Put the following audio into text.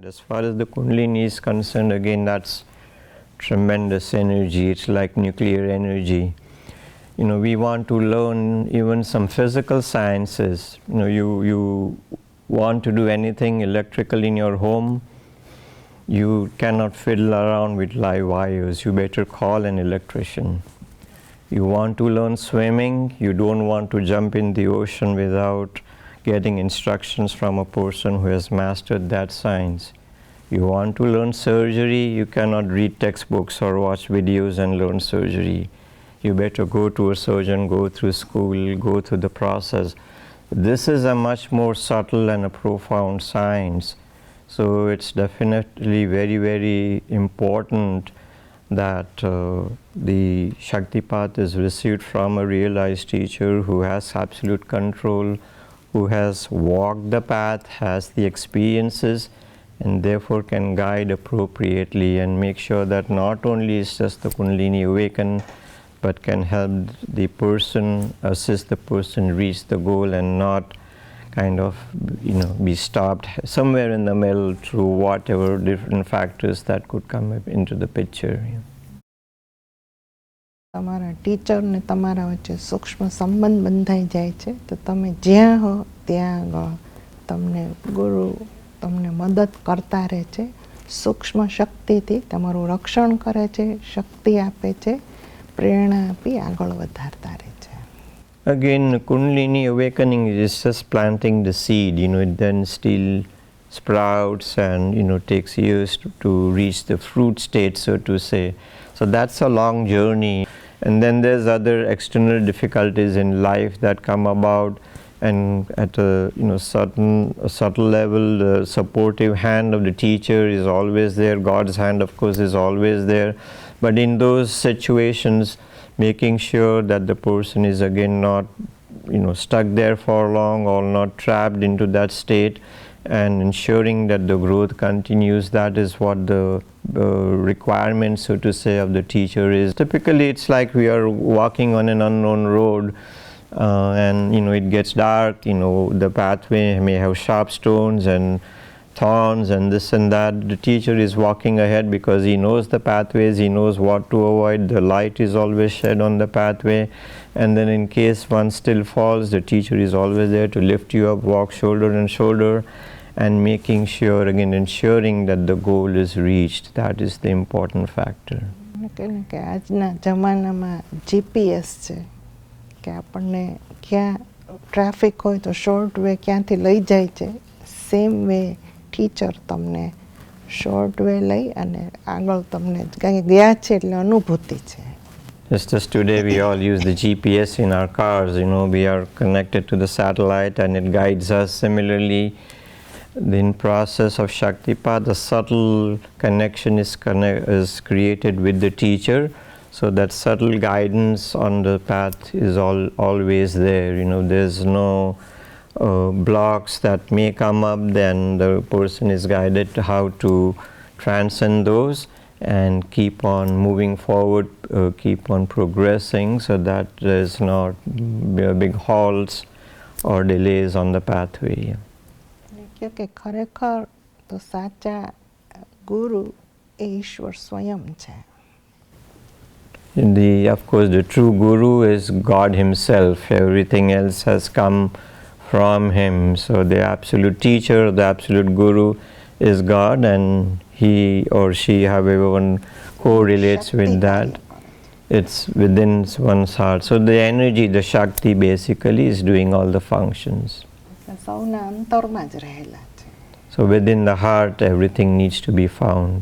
As far as the Kundalini is concerned, again, that's tremendous energy. It's like nuclear energy. We want to learn even some physical sciences. You want to do anything electrical in your home, you cannot fiddle around with live wires. You better call an electrician. You want to learn swimming, you don't want to jump in the ocean without getting instructions from a person who has mastered that science. You want to learn surgery, you cannot read textbooks or watch videos and learn surgery. You better go to a surgeon, go through school, go through the process. This is a much more subtle and a profound science. So it's definitely very, very important that the Shaktipat is received from a realized teacher who has absolute control, who has walked the path, has the experiences, and therefore can guide appropriately and make sure that not only is just the Kundalini awaken, but can help the person, assist the person reach the goal and not kind of be stopped somewhere in the middle through whatever different factors that could come into the picture. તમારા teacher ને તમારા વચ્ચે સૂક્ષ્મ સંબંધ બંધાઈ જાય છે તો તમે જ્યાં હો ત્યાં આગળ તમને ગુરુ તમને મદદ કરતા રહે છે, સૂક્ષ્મ શક્તિથી તમારું રક્ષણ કરે છે, શક્તિ આપે છે, પ્રેરણા આપી આગળ વધારતા રહે છે. Again, Kundalini awakening is just planting the seed. It then still sprouts and takes years to reach the fruit state, so to say. So that's a long journey. And then there's other external difficulties in life that come about, and at a subtle level, the supportive hand of the teacher is always there. God's hand, of course, is always there. But in those situations, making sure that the person is again not stuck there for long or not trapped into that state, and ensuring that the growth continues, that is what the requirement, so to say, of the teacher is. Typically it's like we are walking on an unknown road, and it gets dark, the pathway may have sharp stones and thorns and this and that. The teacher is walking ahead because he knows the pathways, he knows what to avoid. The light is always shed on the pathway, and then in case one still falls, the teacher is always there to lift you up, walk shoulder and shoulder, and making sure, again, ensuring that the goal is reached. That is the important factor. આજના જમાનામાં GPS છે કે આપણને ક્યાં traffic હોય તો short way ક્યાંથી લઈ જાય છે, સેમ વે ટીચર તમને શોર્ટ વે લઈ અને આગળ તમને કારણ કે ગયા છે એટલે અનુભૂતિ છે. Just as today we all use the GPS in our cars, we are connected to the satellite and it guides us. Similarly, in process of Shaktipat, the subtle connection is created with the teacher, so that subtle guidance on the path is always there. There's no blocks that may come up, then the person is guided to how to transcend those and keep on moving forward, keep on progressing, so that there's not big halts or delays on the pathway. કે ખરેખર તો સાચા ગુરુ એ ઈશ્વર સ્વયં છે. Of course, the true guru is God himself. Everything else has come from him. So the absolute teacher, the absolute guru is God, and he or she, however one correlates with that, it's within one's heart. So the energy, the Shakti basically is doing all the functions. સૌના અંતરમાં જ રહેલા છે. So within the heart everything needs to be found.